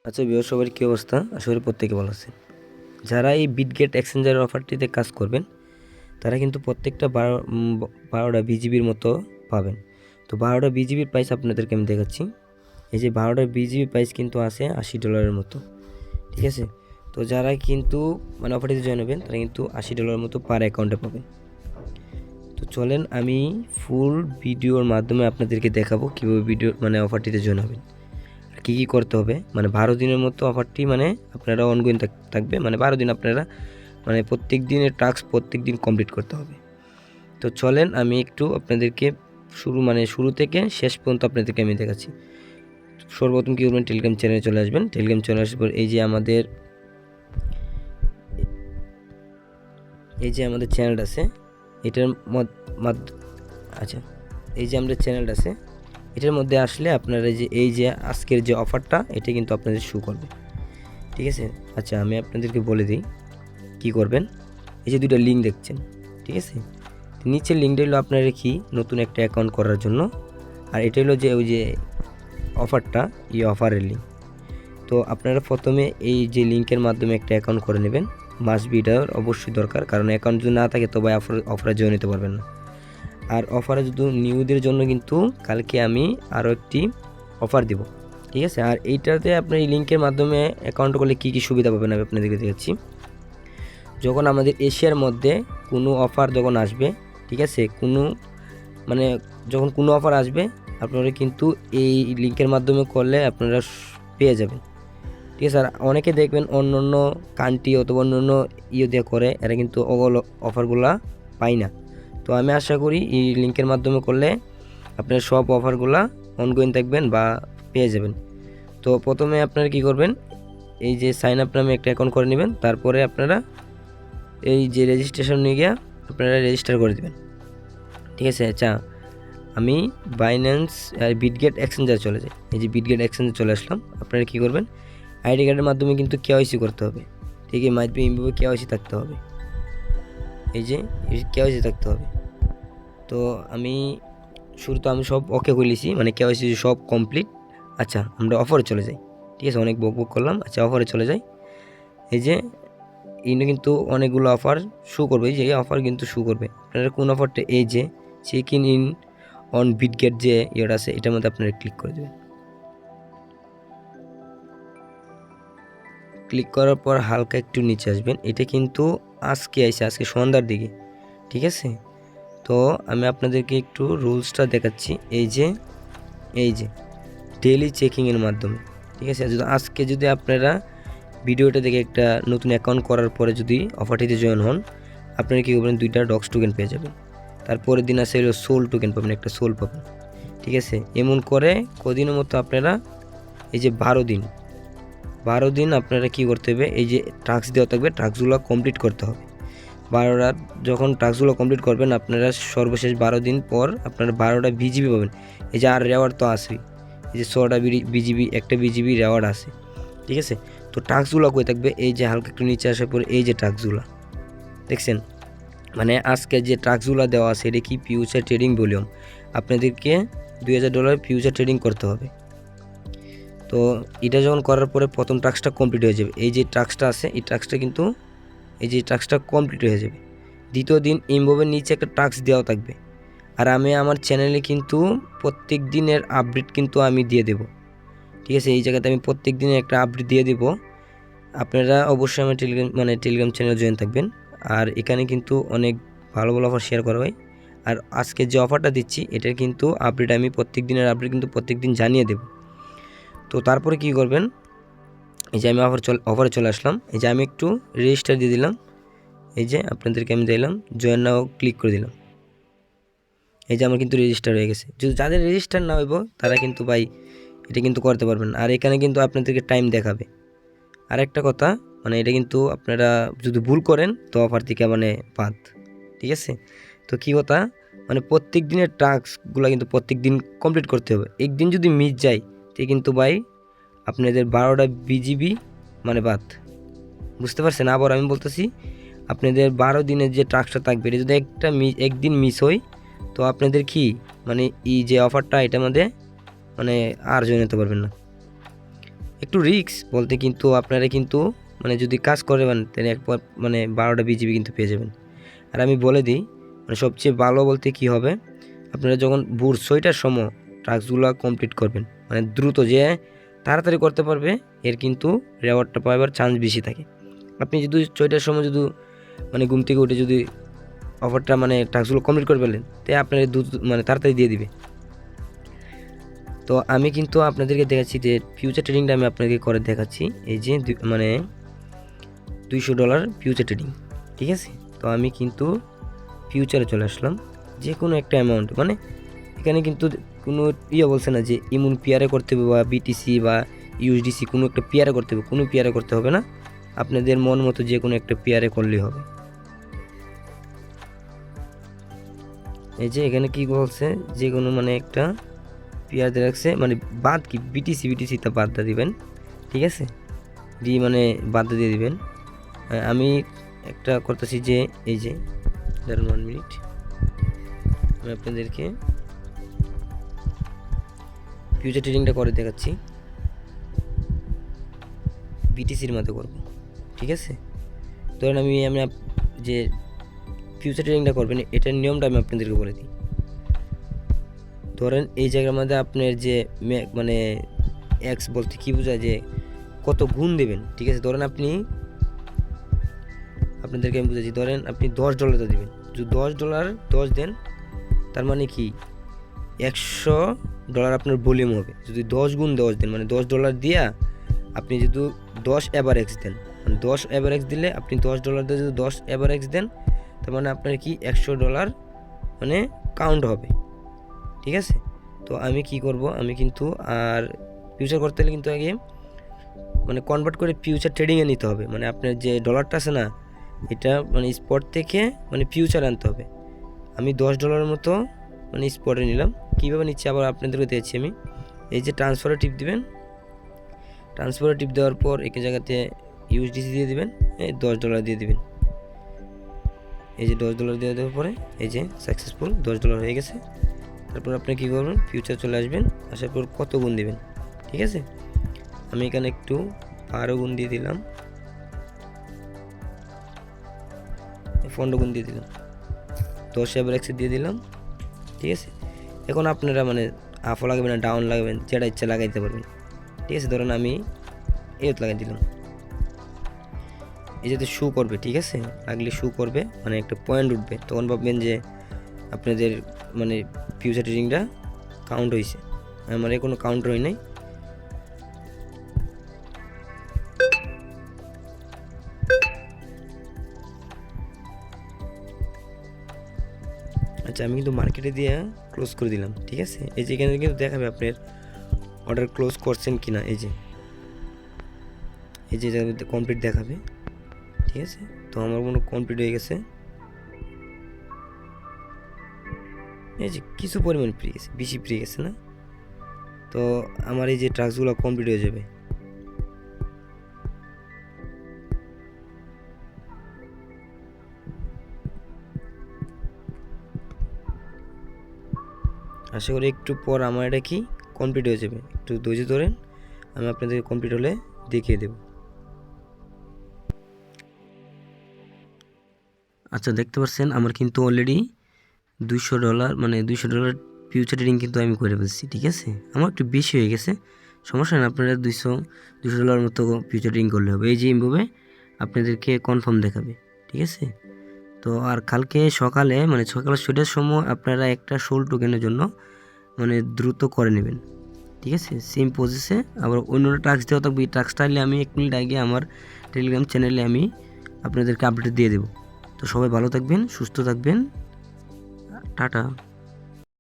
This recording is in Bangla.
আচ্ছা ভিউয়ার সবার কী অবস্থা? আশা করি প্রত্যেকে ভালো আছে। যারা এই বিটগেট এক্সচেঞ্জার অফারটিতে কাজ করবেন তারা কিন্তু প্রত্যেকটা 12টা বিজিবির মতো পাবেন। তো 12টা বিজিবির প্রাইস আপনাদেরকে আমি দেখাচ্ছি। এই যে 12টা বিজিবি প্রাইস কিন্তু আছে $80 মতো, ঠিক আছে? তো যারা কিন্তু অফারটিতে জয়েন হবেন তারা কিন্তু $80 মতো পার অ্যাকাউন্টে পাবেন। তো চলেন আমি ফুল ভিডিওর মাধ্যমে আপনাদেরকে দেখাবো কীভাবে অফারটিতে জয়েন হবেন, কী কী করতে হবে। 12 দিনের মতো অফারটি আপনারা অনগোয়িং থাকবে। 12 দিন আপনারা প্রত্যেক দিনের টাস্ক প্রত্যেক দিন কমপ্লিট করতে হবে। তো চলেন আমি একটু আপনাদেরকে শুরু থেকে শেষ পর্যন্ত আপনাদেরকে আমি দেখাচ্ছি। সর্বপ্রথম কী করবেন, টেলিগ্রাম চ্যানেলে চলে আসবেন। টেলিগ্রাম চ্যানেলে আসার পর এই যে আমাদের চ্যানেলটা আছে এটার আচ্ছা, এই যে আমাদের চ্যানেলটা আছে এটার মধ্যে আসলে আপনারা এই যে আজকের যে অফারটা এটা কিন্তু আপনাদের শো করবে, ঠিক আছে? আচ্ছা, আমি আপনাদেরকে বলে দিই কী করবেন। এই যে দুইটা লিঙ্ক দেখছেন, ঠিক আছে? নিচের লিঙ্কটা হলো আপনারা কি নতুন একটা অ্যাকাউন্ট করার জন্য, আর এটা হলো যে ওই যে অফারটা, এই অফারের লিঙ্ক। তো আপনারা প্রথমে এই যে লিঙ্কের মাধ্যমে একটা অ্যাকাউন্ট করে নেবেন। মাস্ট বি, এটা অবশ্যই দরকার, কারণ অ্যাকাউন্ট যদি না থাকে তো ভাই অফারে জয়েন নিতে পারবেন না। আর অফারে যদি নিউদের জন্য কিন্তু কালকে আমি আরও একটি অফার দিব, ঠিক আছে? আর এইটাতে আপনার এই লিঙ্কের মাধ্যমে অ্যাকাউন্ট করলে কী কী সুবিধা পাবেন আমি আপনাদেরকে দেখাচ্ছি। যখন আমাদের এশিয়ার মধ্যে কোনো অফার যখন আসবে, ঠিক আছে, যখন কোনো অফার আসবে আপনারা কিন্তু এই লিঙ্কের মাধ্যমে করলে আপনারা পেয়ে যাবেন, ঠিক আছে? আর অনেকে দেখবেন অন্য অন্য কান্ট্রি অথবা অন্য অন্য দিয়ে করে, এরা কিন্তু ওগুলো অফারগুলো পায় না। তো আমি আশা করি এই লিঙ্কের মাধ্যমে করলে আপনারা সব অফারগুলো অনগোয়িং থাকবেন বা পেয়ে যাবেন। তো প্রথমে আপনারা কি করবেন, এই যে সাইন আপ নামে একটা অ্যাকাউন্ট করে নেবেন। তারপরে আপনারা এই যে রেজিস্ট্রেশন নিয়ে গিয়ে আপনারা রেজিস্টার করে দেবেন, ঠিক আছে? আচ্ছা, আমি বাইন্যান্স বিটগেট এক্সচেঞ্জার চলে যাই। এই যে বিটগেট এক্সচেঞ্জার চলে আসলাম। আপনারা কী করবেন, আইডি কার্ডের মাধ্যমে কিন্তু কেওয়াইসি করতে হবে, ঠিক আছে? মাইট বি ইমভাবে কেওয়াইসি থাকতে হবে, এই যে কেওয়াইসি থাকতে হবে। তো আমি আমি সব ওকে করলেছি, কেওয়াইসি সব কমপ্লিট। আচ্ছা, আমরা অফারে চলে যাই, ঠিক আছে? অনেক বক করলাম। আচ্ছা, অফারে চলে যাই। এই যে ইনো কিন্তু অনেকগুলো অফার শো করবে, এই যে অফার কিন্তু শো করবে। আপনারা কোন অফারটা, এই যে চেক ইন অন বিটগেট যে ইয়েটা আছে এটার মধ্যে আপনারা ক্লিক করে দেবেন। ক্লিক করার পর হালকা একটু নিচে আসবেন। এটা কিন্তু আজকে সন্ধ্যার দিকে, ঠিক আছে? তো আমি আপনাদেরকে একটু রুলসটা দেখাচ্ছি। এই যে ডেইলি চেকিংয়ের মাধ্যমে, ঠিক আছে? আজকে যদি আপনারা ভিডিওটা দেখে একটা নতুন অ্যাকাউন্ট করার পরে যদি অফারটিতে জয়েন হন, আপনারা কী করবেন, 2টা ডক্স টোকেন পেয়ে যাবেন। তারপরের দিন আছে হলো সোল টোকেন পাবেন, একটা সোল পাবেন, ঠিক আছে? এমন করে কদিনের মতো আপনারা এই যে 12 দিন আপনারা কী করতে হবে, এই যে টাস্ক দেওয়া থাকবে টাস্কগুলো কমপ্লিট করতে হবে। 12টা যখন টাস্কগুলো কমপ্লিট করবেন আপনারা সর্বশেষ 12 দিন পর আপনারা 12টা বিজিবি পাবেন। এই যে আর রেওয়ার্ড তো আসেই, এই যে 6টা বিজিবি, একটা বিজিবি রেওয়ার্ড আছে, ঠিক আছে? তো টাস্কগুলো কই থাকবে, এই যে হালকা একটু নিচে আসার পর এই যে টাস্কগুলো দেখছেন, আজকে যে টাস্কগুলো দেওয়া আছে এটা কি ফিউচার ট্রেডিং ভলিউম। আপনাদেরকে $2000 ফিউচার ট্রেডিং করতে হবে। তো এটা যখন করার পরে প্রথম টাস্কটা কমপ্লিট হয়ে যাবে। এই যে টাস্কটা আছে এই টাস্কটা কমপ্লিট হয়ে যাবে। দ্বিতীয় দিন ইমভাবের নিচে একটা টাস্ক দেওয়া থাকবে। আর আমি আমার চ্যানেলে কিন্তু প্রত্যেক দিনের আপডেট কিন্তু আমি দিয়ে দেব, ঠিক আছে? এই জায়গাতে আমি প্রত্যেক দিনের একটা আপডেট দিয়ে দেব। আপনারা অবশ্যই আমার টেলিগ্রাম চ্যানেল জয়েন থাকবেন। আর এখানে কিন্তু অনেক ভালো ভালো অফার শেয়ার করা হয়। আর আজকে যে অফারটা দিচ্ছি এটার কিন্তু আপডেট আমি প্রত্যেক দিনের আপডেট কিন্তু প্রত্যেক দিন জানিয়ে দেব। তো তারপরে কি করবেন, এই যে আমি অফারে চলে আসলাম। এই যে আমি একটু রেজিস্টার দিয়ে দিলাম। এই যে আপনাদেরকে আমি দিলাম জয়েন নাও ক্লিক করে দিলাম। এই যে আমার কিন্তু রেজিস্টার হয়ে গেছে। যদি যাদের রেজিস্টার না হইব তারা কিন্তু ভাই এটা কিন্তু করতে পারবেন। আর এখানে কিন্তু আপনাদেরকে টাইম দেখাবে। আর একটা কথা, এটা কিন্তু আপনারা যদি ভুল করেন তো অফার থেকে বাদ, ঠিক আছে? তো কী কথা, প্রত্যেক দিনের টাস্কগুলো কিন্তু প্রত্যেক দিন কমপ্লিট করতে হবে। একদিন যদি মিস যায় তো কিন্তু ভাই আপনাদের 12টা বিজিবি বাদ। বুঝতে পারছেন? আবার আমি বলতেছি, আপনাদের 12 দিনের যে টাস্কটা থাকবে এটা যদি একদিন মিস হয় তো আপনাদের কি এই যে অফারটা এটার মধ্যে আর জয়েন হতে পারবেন না। একটু রিস্ক বলতে কিন্তু আপনারা কিন্তু মানে যদি কাজ করেন তাহলে একবার মানে 12টা বিজিবি কিন্তু পেয়ে যাবেন। আর আমি বলে দিই মানে সবচেয়ে ভালো বলতে কি হবে, আপনারা যখন ভোর 6টার সময় টাস্কগুলো কমপ্লিট করবেন, মানে দ্রুত যে তাড়াতাড়ি করতে পারবে এর কিন্তু রেওয়ার্ডটা পাওয়ার চান্স বেশি থাকে। আপনি যদি 6টার সময় যদি মানে ঘুম থেকে উঠে যদি অফারটা মানে টাস্কগুলো কমপ্লিট করে ফেলেন তাই আপনার মানে তাড়াতাড়ি দিয়ে দিবে। তো আমি কিন্তু আপনাদেরকে দেখাচ্ছি যে ফিউচার ট্রেডিংটা আমি আপনাকে করে দেখাচ্ছি। এই যে মানে $200 ফিউচার ট্রেডিং, ঠিক আছে। তো আমি কিন্তু ফিউচারে চলে আসলাম, যে কোনো একটা অ্যামাউন্ট, মানে এখানে কিন্তু কোনো বলছে না যে ইমুন পেয়ারে করতে হবে বা বিটিসি বা ইউএসডিসি কোনো একটা পেয়ারে করতে হবে, কোনো পেয়ারে করতে হবে না, আপনাদের মন মতো যে কোনো একটা পেয়ারে করলেই হবে। এই যে এখানে কি বলছে, যে কোনো মানে একটা পেয়ার দিয়ে রাখছে, মানে বাদ কি বিটিসিটা বাদ দিয়ে দিবেন, ঠিক আছে, মানে বাদ দিয়ে দিবেন। আমি একটা করতেছি যে এই যে ধরুন 1 মিনিট, আমি আপনাদেরকে ফিউচার ট্রেডিংটা করে দেখাচ্ছি, বিটিসির মতো করব, ঠিক আছে। ধরেন আমি যে ফিউচার ট্রেডিংটা করবেন এটার নিয়মটা আমি আপনাদেরকে বলে দিই। ধরেন এই জায়গার মধ্যে আপনার যে মানে এক্স বলতে কি বোঝায়, যে কত গুণ দেবেন, ঠিক আছে। ধরেন আপনাদেরকে আমি বুঝাচ্ছি, ধরেন আপনি $10 দেবেন, যদি $10 10 দেন তার মানে কি $100 আপনার ভলিউম হবে। যদি 10 গুণ 10 দেন মানে $10 দিয়া আপনি যদি 10 এভারেজ দেন, মানে 10 এভারেজ দিলে আপনি $10 দিয়ে যদি 10 এভারেজ দেন তার মানে আপনার কি $100 মানে কাউন্ট হবে, ঠিক আছে। তো আমি কি করব, আমি কিন্তু আর ফিউচার করতে হলে কিন্তু আগে মানে কনভার্ট করে ফিউচার ট্রেডিংয়ে নিতে হবে, মানে আপনার যে ডলারটা আছে না এটা মানে স্পট থেকে মানে ফিউচার আনতে হবে। আমি $10 মতো মানে স্পটে নিলাম, কীভাবে নিচ্ছি আবার আপনাদেরকে দিয়েছি আমি। এই যে ট্রান্সফারে টিপ দিবেন, ট্রান্সফারে টিপ দেওয়ার পর একই জায়গাতে ইউএসডিসি দিয়ে দিবেন, এই $10 দিয়ে দিবেন। এই যে $10 দিয়ে দেওয়ার পরে এই যে সাকসেসফুল $10 হয়ে গেছে। তারপর আপনি কী করবেন, ফিউচার চলে আসবেন, আসার পর কত গুণ দেবেন, ঠিক আছে। আমি এখানে একটু 12 গুণ দিয়ে দিলাম, 15 গুণ দিয়ে দিলাম, 10 এভারেজ দিয়ে দিলাম, ঠিক আছে। এখন আপনারা মানে আপও লাগাবেন না ডাউন লাগাবেন, যেটা ইচ্ছা লাগাইতে পারবেন, ঠিক আছে। ধরেন আমি এত লাগাই দিলাম, এই যাতে শু করবে, ঠিক আছে, লাগলে শু করবে মানে একটা পয়েন্ট উঠবে, তখন ভাববেন যে আপনাদের মানে ফিউচার ট্রেডিংটা কাউন্ট হয়েছে। আমার কোনো কাউন্ট হয় নাই। আচ্ছা আমি কিন্তু মার্কেটে দিয়ে ক্লোজ করে দিলাম, ঠিক আছে। এই যে এখানে কিন্তু দেখাবে আপনার অর্ডার ক্লোজ করছেন কিনা, এই যে কমপ্লিট দেখাবে, ঠিক আছে। তো আমার মনে কমপ্লিট হয়ে গেছে, এই যে কিছু পরিমাণ ফ্রি গেছে, বেশি ফ্রি গেছে না। তো আমার এই যে টাস্কগুলো কমপ্লিট হয়ে যাবে। আশা করি একটু পর আমার এটা কি কমপ্লিট হয়ে যাবে, একটু ধৈর্য ধরেন, আমি আপনাদেরকে কমপ্লিট হলে দেখিয়ে দেব। আচ্ছা দেখতে পাচ্ছেন আমার কিন্তু অলরেডি $200 মানে $200 ফিউচার ট্রেডিং কিন্তু আমি করে ফেলছি, ঠিক আছে। আমার একটু বেশি হয়ে গেছে, সমস্যা না, আপনারা $200 মতো ফিউচার ট্রেডিং করলে হবে। এই যে এইভাবে আপনাদেরকে কনফার্ম দেখাবে, ঠিক আছে। তো আর কালকে সকালে মানে সকাল 6টার সময় আপনারা একটা সোল টোকেনের জন্য মানে দ্রুত করে নেবেন, ঠিক আছে, সেম প্রসেসে। আবার অন্যটা টাস্ক দেওয়া থাকবে, এই টাস্কটা হলে আমি 1 মিনিট আগে আমার টেলিগ্রাম চ্যানেলে আমি আপনাদেরকে আপডেট দিয়ে দেবো। তো সবাই ভালো থাকবেন, সুস্থ থাকবেন, টাটা।